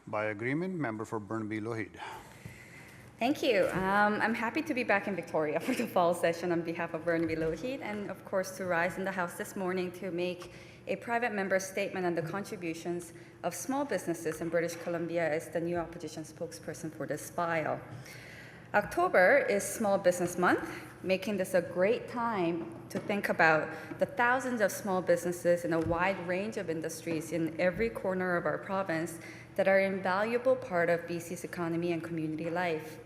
By agreement, member for Burnaby Lohid. Thank you. I'm happy to be back in Victoria for the fall session on behalf of Burnaby Lohid, and of course to rise in the House this morning to make a private member statement on the contributions of small businesses in British Columbia as the new opposition spokesperson for this file. October is Small Business Month, making this a great time to think about the thousands of small businesses in a wide range of industries in every corner of our province that are an invaluable part of BC's economy and community life.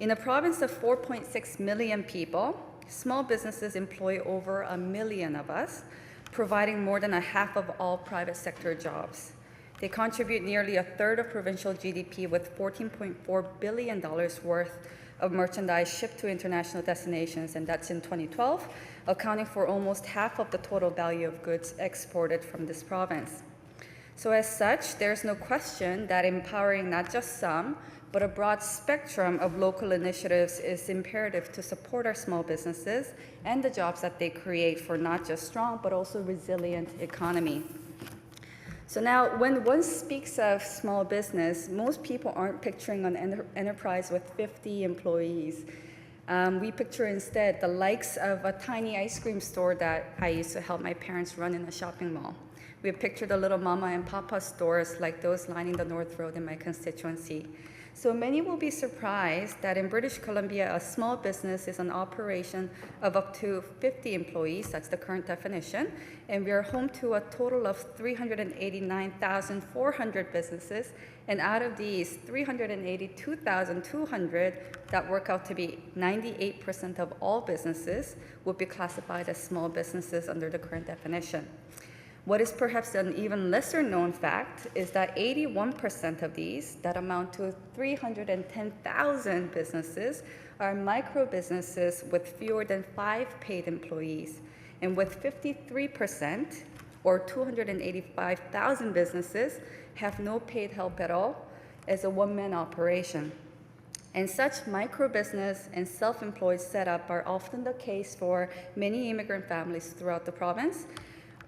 In a province of 4.6 million people, small businesses employ over 1 million of us, providing more than a half of all private sector jobs. They contribute nearly a third of provincial GDP with $14.4 billion worth of merchandise shipped to international destinations, and that's in 2012, accounting for almost half of the total value of goods exported from this province. So as such, there's no question that empowering not just some, but a broad spectrum of local initiatives is imperative to support our small businesses and the jobs that they create for not just strong, but also resilient economy. So now, when one speaks of small business, most people aren't picturing an enterprise with 50 employees. We picture instead the likes of a tiny ice cream store that I used to help my parents run in a shopping mall. We picture the little mama and papa stores like those lining the North Road in my constituency. So many will be surprised that in British Columbia, a small business is an operation of up to 50 employees, that's the current definition, and we are home to a total of 389,400 businesses, and out of these, 382,200 that work out to be 98% of all businesses would be classified as small businesses under the current definition. What is perhaps an even lesser known fact is that 81% of these, that amount to 310,000 businesses, are micro businesses with fewer than 5 paid employees. And with 53%, or 285,000 businesses, have no paid help at all as a one-man operation. And such micro-business and self-employed setup are often the case for many immigrant families throughout the province,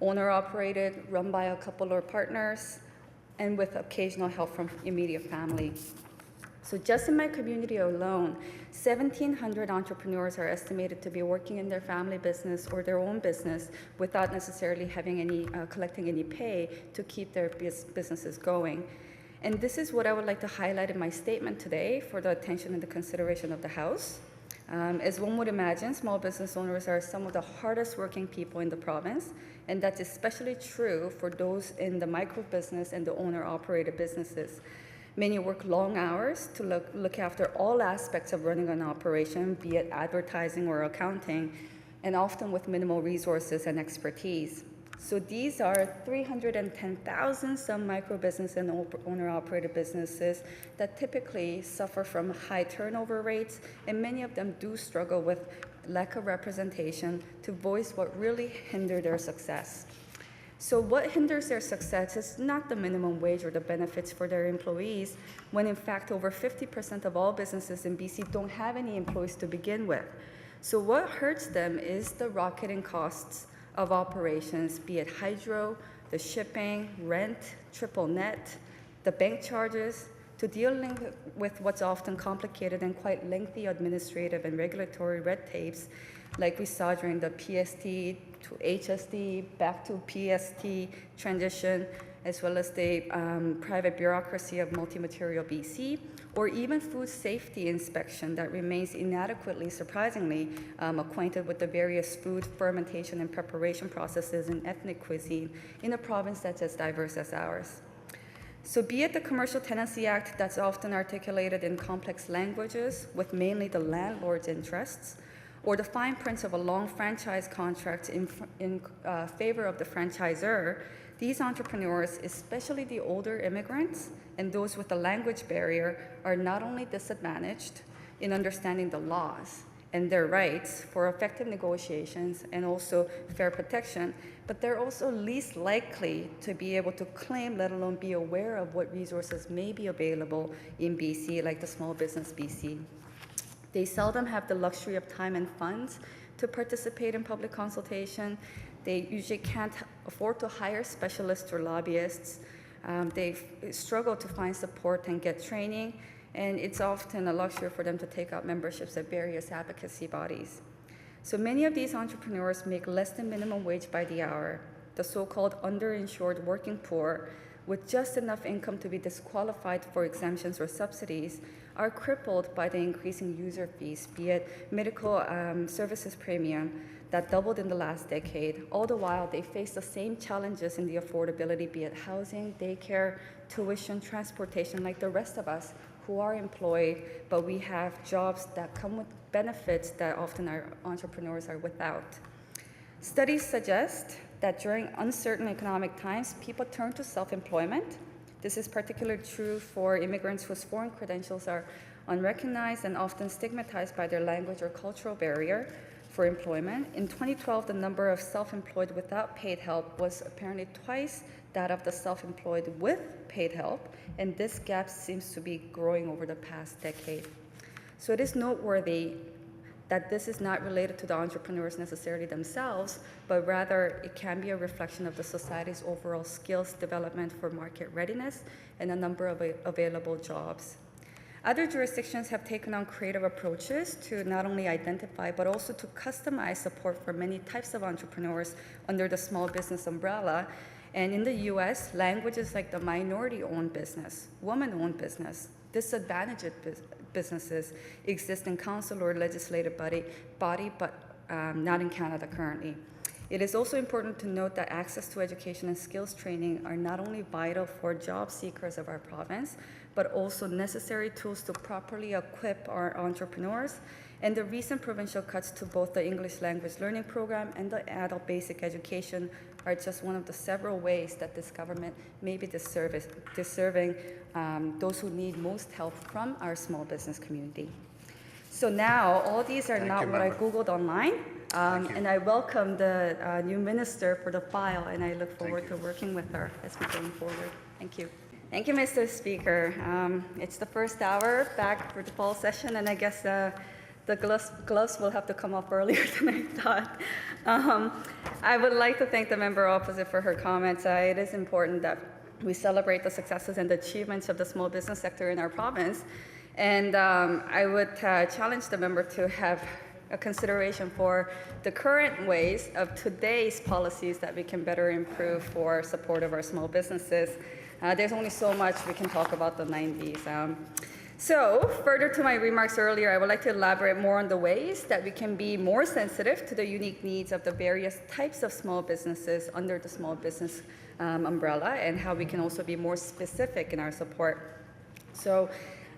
owner-operated, run by a couple or partners, and with occasional help from immediate family. So just in my community alone, 1,700 entrepreneurs are estimated to be working in their family business or their own business without necessarily having collecting any pay to keep their businesses going. And this is what I would like to highlight in my statement today for the attention and the consideration of the House. As one would imagine, small business owners are some of the hardest working people in the province, and that's especially true for those in the micro business and the owner-operated businesses. Many work long hours to look after all aspects of running an operation, be it advertising or accounting, and often with minimal resources and expertise. So these are 310,000 some micro business and owner-operated businesses that typically suffer from high turnover rates, and many of them do struggle with lack of representation to voice what really hinder their success. So what hinders their success is not the minimum wage or the benefits for their employees, when in fact over 50% of all businesses in BC don't have any employees to begin with. So what hurts them is the rocketing costs of operations, be it hydro, the shipping, rent, triple net, the bank charges, to dealing with what's often complicated and quite lengthy administrative and regulatory red tapes, like we saw during the PST to HST, back to PST transition, as well as the private bureaucracy of Multi-Material BC, or even food safety inspection that remains inadequately, surprisingly, acquainted with the various food fermentation and preparation processes in ethnic cuisine in a province that's as diverse as ours. So be it the Commercial Tenancy Act that's often articulated in complex languages with mainly the landlord's interests, or the fine print of a long franchise contract in favor of the franchisor, these entrepreneurs, especially the older immigrants and those with a language barrier, are not only disadvantaged in understanding the laws and their rights for effective negotiations and also fair protection, but they're also least likely to be able to claim, let alone be aware of what resources may be available in BC, like the Small Business BC. They seldom have the luxury of time and funds to participate in public consultation. They usually can't afford to hire specialists or lobbyists. They struggle to find support and get training, and it's often a luxury for them to take out memberships at various advocacy bodies. So many of these entrepreneurs make less than minimum wage by the hour. The so-called underinsured working poor, with just enough income to be disqualified for exemptions or subsidies, are crippled by the increasing user fees, be it medical services premium that doubled in the last decade. All the while, they face the same challenges in the affordability, be it housing, daycare, tuition, transportation, like the rest of us who are employed, but we have jobs that come with benefits that often our entrepreneurs are without. Studies suggest that during uncertain economic times, people turn to self-employment. This is particularly true for immigrants whose foreign credentials are unrecognized and often stigmatized by their language or cultural barrier for employment. In 2012, the number of self-employed without paid help was apparently twice that of the self-employed with paid help, and this gap seems to be growing over the past decade. So it is noteworthy that this is not related to the entrepreneurs necessarily themselves, but rather it can be a reflection of the society's overall skills development for market readiness and a number of available jobs. Other jurisdictions have taken on creative approaches to not only identify, but also to customize support for many types of entrepreneurs under the small business umbrella. And in the US, languages like the minority-owned business, woman-owned business, disadvantaged businesses exist in council or legislative body, but not in Canada currently. It is also important to note that access to education and skills training are not only vital for job seekers of our province, but also necessary tools to properly equip our entrepreneurs. And the recent provincial cuts to both the English language learning program and the adult basic education are just one of the several ways that this government may be disserving those who need most help from our small business community. So now, all these are not what I Googled online, and I welcome the new minister for the file, and I look forward to working with her as we go forward. Thank you. Thank you, Mr. Speaker. It's the first hour back for the fall session, and I guess the gloves will have to come up earlier than I thought. I would like to thank the member opposite for her comments. It is important that we celebrate the successes and the achievements of the small business sector in our province. And I would challenge the member to have a consideration for the current ways of today's policies that we can better improve for support of our small businesses. There's only so much we can talk about the 90s. So, further to my remarks earlier, I would like to elaborate more on the ways that we can be more sensitive to the unique needs of the various types of small businesses under the small business umbrella, and how we can also be more specific in our support. So,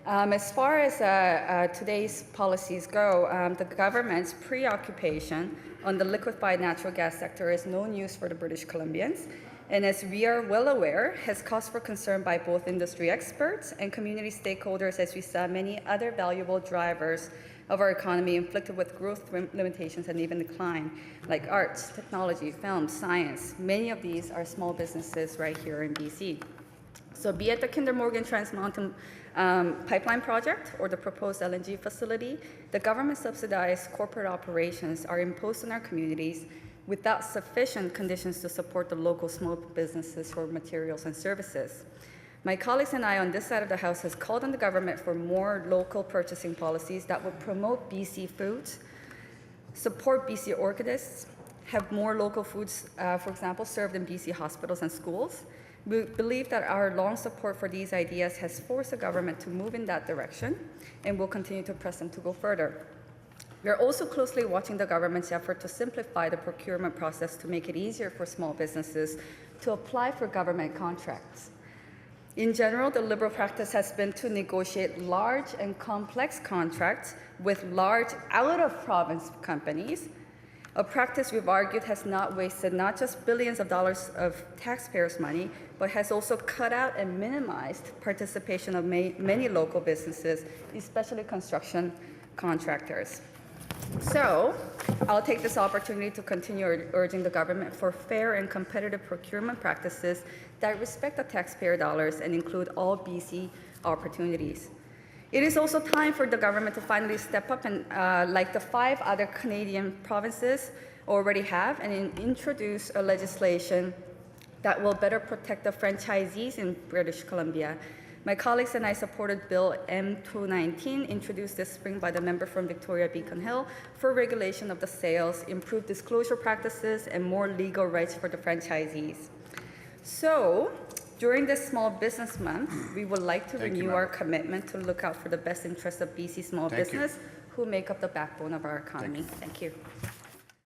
as far as today's policies go, the government's preoccupation on the liquefied natural gas sector is no news for the British Columbians, and as we are well aware, has cause for concern by both industry experts and community stakeholders, as we saw many other valuable drivers of our economy inflicted with growth limitations and even decline, like arts, technology, film, science. Many of these are small businesses right here in BC. So be it the Kinder Morgan Trans Mountain pipeline project or the proposed LNG facility, the government-subsidized corporate operations are imposed on our communities without sufficient conditions to support the local small businesses for materials and services. My colleagues and I on this side of the House has called on the government for more local purchasing policies that would promote BC foods, support BC organists, have more local foods, for example, served in BC hospitals and schools. We believe that our long support for these ideas has forced the government to move in that direction, and we'll continue to press them to go further. We are also closely watching the government's effort to simplify the procurement process to make it easier for small businesses to apply for government contracts. In general, the Liberal practice has been to negotiate large and complex contracts with large out-of-province companies, a practice we've argued has not wasted not just billions of dollars of taxpayers' money, but has also cut out and minimized participation of many local businesses, especially construction contractors. So, I'll take this opportunity to continue urging the government for fair and competitive procurement practices that respect the taxpayer dollars and include all BC opportunities. It is also time for the government to finally step up and, like the 5 other Canadian provinces already have, and introduce a legislation that will better protect the franchisees in British Columbia. My colleagues and I supported Bill M219, introduced this spring by the member from Victoria Beacon Hill, for regulation of the sales, improved disclosure practices, and more legal rights for the franchisees. So, during this Small Business Month, we would like to Thank you, renew our Member. commitment to look out for the best interests of BC small Thank you. business, who make up the backbone of our economy. Thank you.